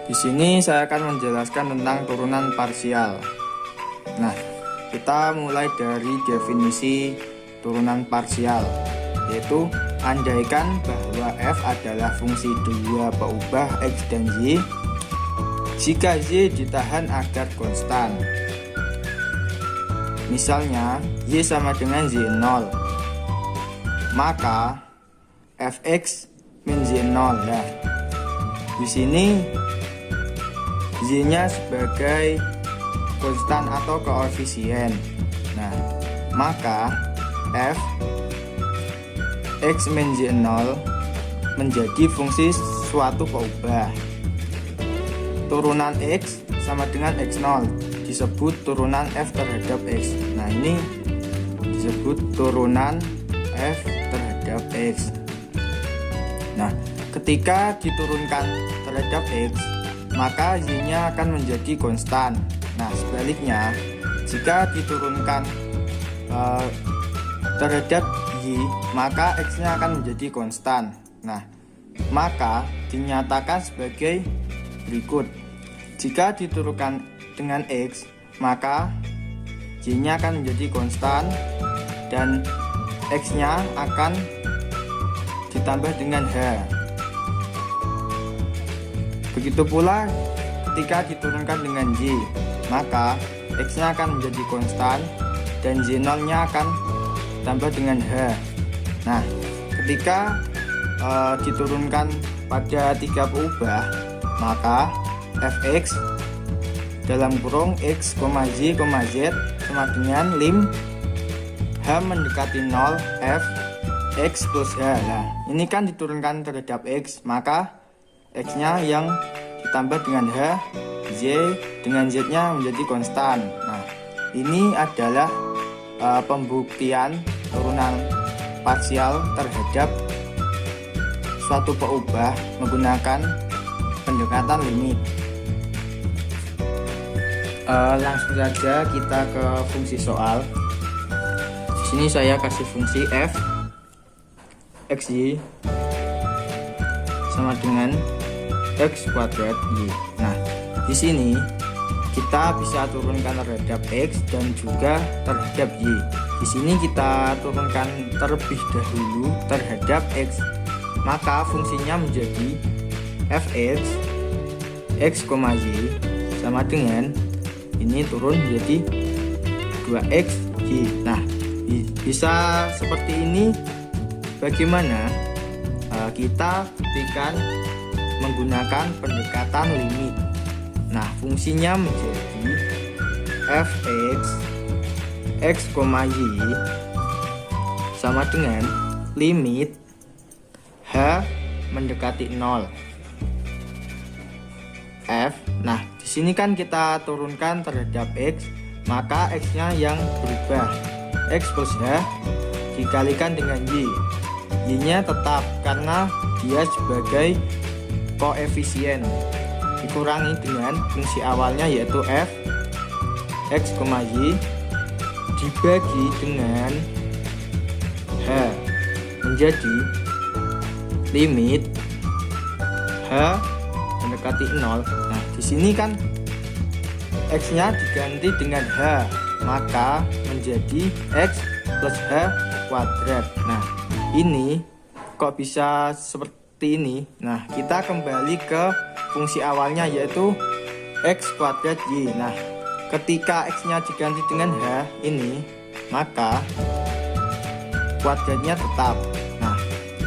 Di sini saya akan menjelaskan tentang turunan parsial. Nah, kita mulai dari definisi turunan parsial, yaitu andaikan bahwa f adalah fungsi dua peubah x dan y jika y ditahan agar konstan. Misalnya y sama dengan y0, maka fx min y0. Nah, di sini y-nya sebagai konstan atau koefisien. Nah, maka f x min y0 menjadi fungsi suatu peubah. Turunan x sama dengan x0 disebut turunan f terhadap x. Nah, ini disebut turunan f terhadap x. Nah, ketika diturunkan terhadap x, maka y-nya akan menjadi konstan. Nah, sebaliknya, jika diturunkan terhadap y, maka x-nya akan menjadi konstan. Nah, maka dinyatakan sebagai berikut. Jika diturunkan dengan x, maka y-nya akan menjadi konstan dan x-nya akan ditambah dengan h. Begitu pula ketika diturunkan dengan y, maka x-nya akan menjadi konstan dan y0-nya akan ditambah dengan h. Nah, ketika diturunkan pada tiga peubah, maka fx dalam kurung x, y, z sama dengan lim h mendekati 0 f x plus h. Nah, ini kan diturunkan terhadap x, maka x-nya yang ditambah dengan h, y dengan z-nya menjadi konstan. Nah, ini adalah pembuktian turunan parsial terhadap suatu peubah menggunakan pendekatan limit. Langsung saja kita ke fungsi soal. Di sini saya kasih fungsi f xy sama dengan x kuadrat y. Nah, di sini kita bisa turunkan terhadap x dan juga terhadap y. Di sini kita turunkan terlebih dahulu terhadap x, maka fungsinya menjadi fx x, y sama dengan ini turun menjadi 2x y. Nah, bisa seperti ini. Bagaimana? Kita buktikan menggunakan pendekatan limit. Nah, fungsinya menjadi fx x, y sama dengan limit h mendekati 0 f. Nah, di sini kan kita turunkan terhadap x, maka x-nya yang berubah. X plus h dikalikan dengan y. Y-nya tetap karena dia sebagai koefisien, dikurangi dengan fungsi awalnya yaitu f x, y dibagi dengan h menjadi limit h mendekati 0. Nah, di sini kan x-nya diganti dengan h, maka menjadi x plus h kuadrat. Nah, ini kok bisa seperti ini? Nah, kita kembali ke fungsi awalnya yaitu x kuadrat y. Nah, ketika x-nya diganti dengan h ini, maka kuadratnya tetap. Nah,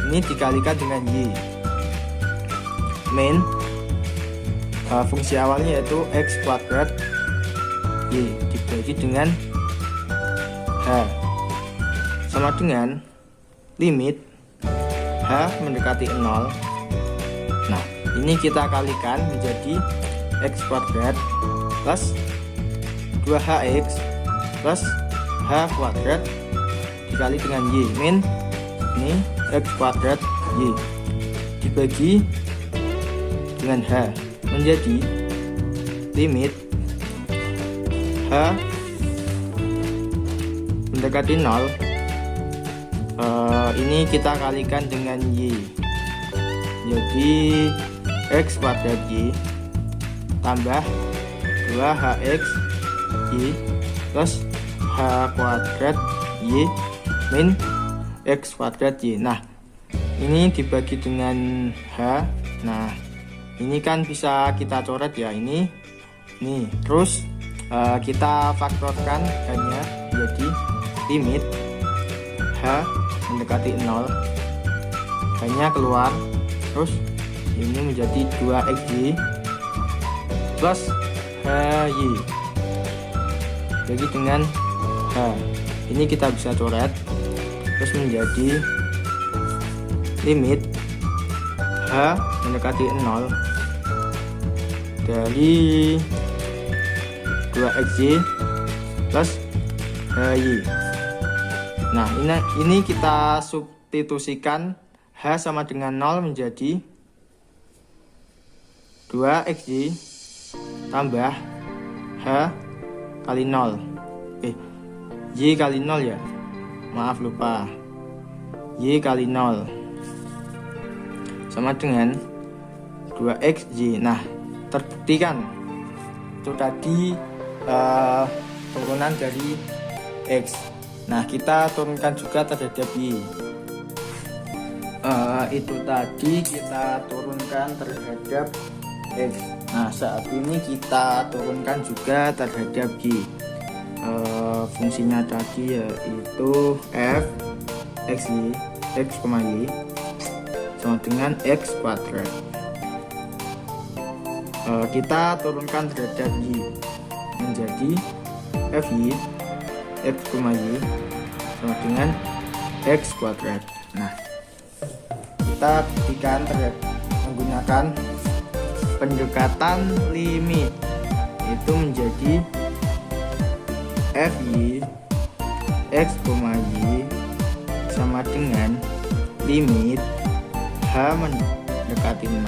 ini dikalikan dengan y. Min fungsi awalnya yaitu x kuadrat y dibagi dengan h sama dengan limit h mendekati 0. Nah, ini kita kalikan menjadi x kuadrat plus 2hx plus h kuadrat dikali dengan y min ini x kuadrat y dibagi dengan h menjadi limit h mendekati 0. Ini kita kalikan dengan y, jadi X kuadrat Y tambah 2HX Y plus H kuadrat Y min X kuadrat Y. Nah, ini dibagi dengan H. Nah, ini kan bisa kita coret ya, ini nih. Terus kita faktorkan hanya jadi limit H mendekati 0 hanya keluar, terus ini menjadi 2XY plus HY bagi dengan H. Ini kita bisa coret, terus menjadi limit H mendekati 0 dari 2XY plus HY. Nah, ini kita substitusikan H sama dengan 0 menjadi 2XY tambah H kali 0. Y kali 0 ya. Maaf lupa. Y kali 0 sama dengan 2XY. Nah, terbuktikan itu tadi turunan dari X. Nah, kita turunkan juga terhadap Y. Itu tadi kita turunkan terhadap X. Nah, saat ini kita turunkan juga terhadap Y. Fungsinya tadi yaitu f x y sama dengan x kuadrat. Kita turunkan terhadap Y menjadi fy x, y sama dengan x kuadrat. Nah, kita buktikan menggunakan pendekatan limit, itu menjadi fy x, y sama dengan limit h mendekati 0.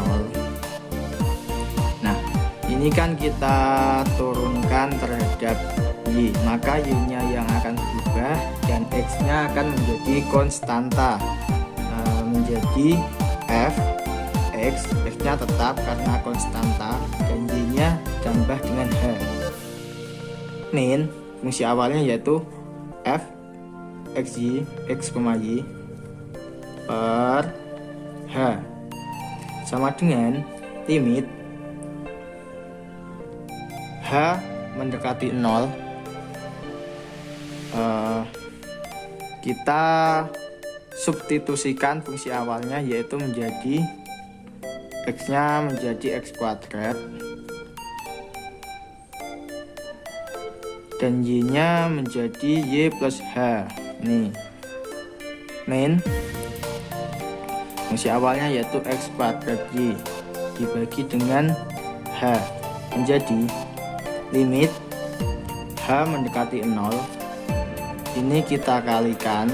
Nah, ini kan kita turunkan terhadap y, maka y-nya yang akan berubah dan x-nya akan menjadi konstanta, menjadi f x, x-nya tetap karena konstanta, dan y-nya tambah dengan h. Min fungsi awalnya yaitu f xy x, y per h sama dengan limit h mendekati 0. Kita substitusikan fungsi awalnya yaitu menjadi x-nya menjadi x kuadrat dan y-nya menjadi y plus h. Nih, min fungsi awalnya yaitu x kuadrat y dibagi dengan h menjadi limit h mendekati 0. Ini kita kalikan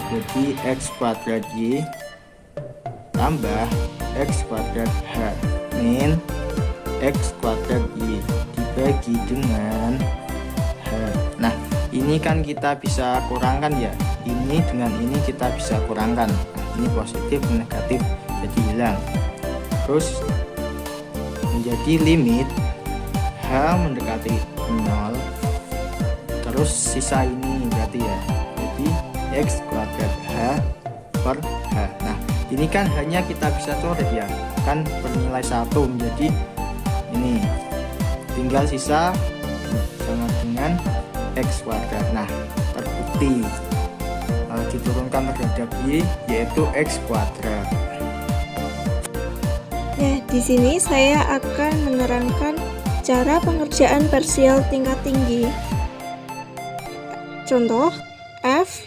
jadi x kuadrat y tambah x kuadrat h min x kuadrat y dibagi dengan h. Nah, ini kan kita bisa kurangkan ya, ini dengan ini kita bisa kurangkan. Ini positif negatif jadi hilang, terus menjadi limit h mendekati 0, terus sisa ini berarti ya, jadi x kuadrat h per h. Nah, ini kan hanya kita bisa coret ya, kan bernilai 1 menjadi ini, tinggal sisa sama dengan x kuadrat. Nah, terbukti diturunkan terhadap y yaitu x kuadrat. Nah, di sini saya akan menerangkan cara pengerjaan parsial tingkat tinggi. Contoh, f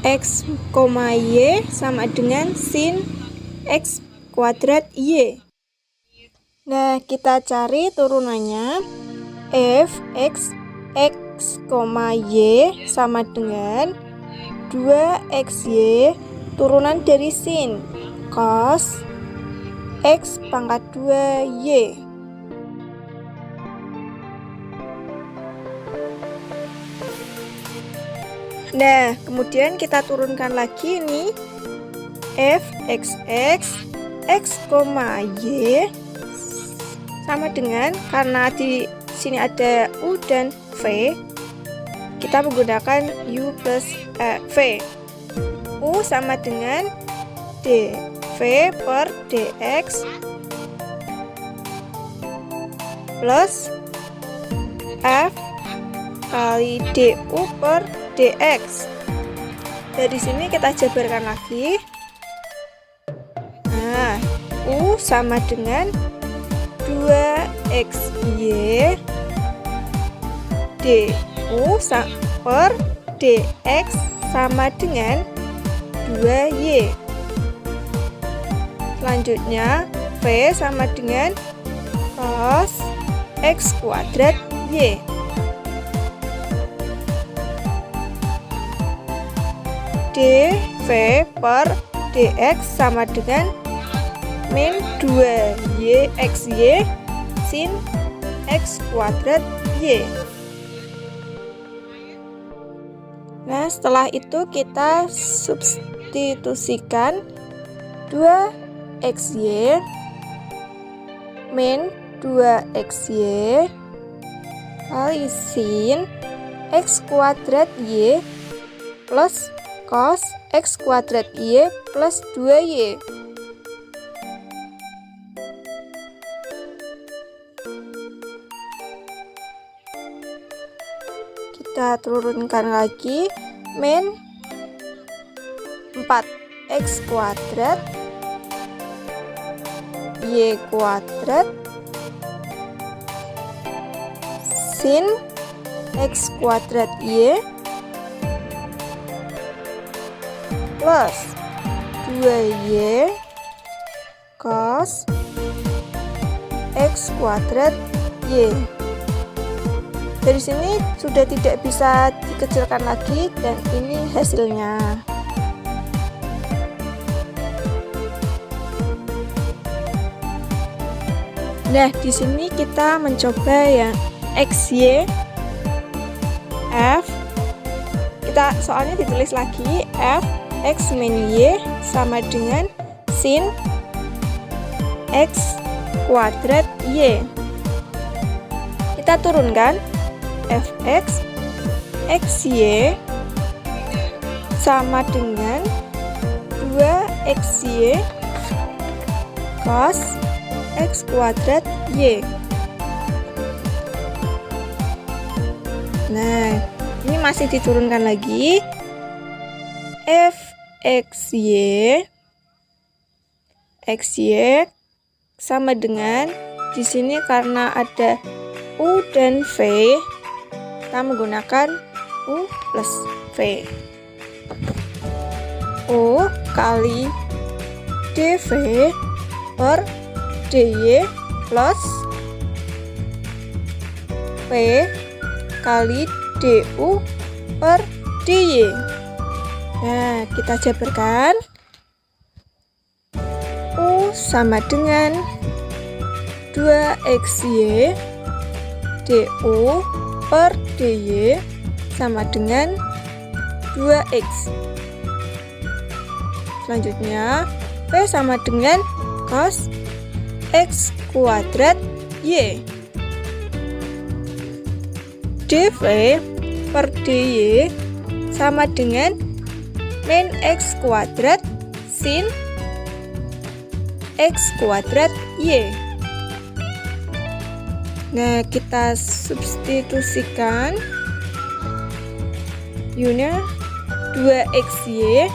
x, y sama dengan sin x kuadrat y. Nah, kita cari turunannya. F x, y sama dengan 2xy turunan dari sin cos x pangkat 2y. Nah, kemudian kita turunkan lagi ini f x, X, Y sama dengan, karena di sini ada U dan V, kita menggunakan U plus V. U sama dengan dV per dx plus F kali du per dx. Dari sini kita jabarkan lagi. Nah, U sama dengan 2xy du per dx sama dengan 2y. Selanjutnya V sama dengan cos x kuadrat y. dV per dx sama dengan min 2yxy sin x kuadrat y. Nah, setelah itu kita substitusikan 2xy min 2xy kali sin x kuadrat y plus cos x kuadrat y plus 2y. Kita turunkan lagi, min 4x kuadrat y kuadrat sin x kuadrat y plus 2y cos x kuadrat y. Dari sini sudah tidak bisa dikecilkan lagi, dan ini hasilnya. Nah, di sini kita mencoba yang xy f. Kita soalnya ditulis lagi f x min y sama dengan sin x kuadrat y. Kita turunkan fx xy sama dengan 2xy cos x kuadrat y. Nah, ini masih diturunkan lagi. fxy sama dengan, di sini karena ada U dan V, kita menggunakan U plus V. U kali dV per dy plus V kali du per dy. Nah, kita jabarkan. U sama dengan 2xy du per dy sama dengan 2x. Selanjutnya V sama dengan cos x kuadrat y. dV per dy sama dengan min x kuadrat sin x kuadrat y. Nah, kita substitusikan U-nya 2xy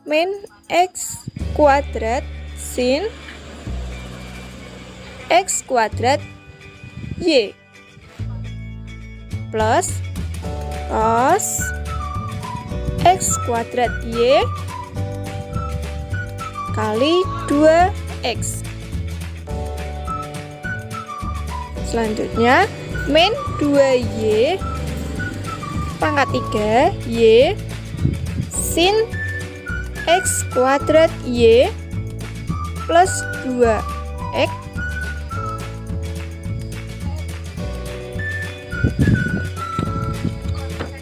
min x kuadrat sin x kuadrat y plus cos x kuadrat y kali 2x. Selanjutnya min 2y pangkat 3 y sin x kuadrat y plus 2x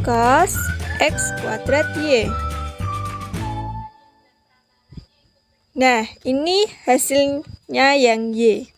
cos x kuadrat y. Nah, ini hasilnya yang Y.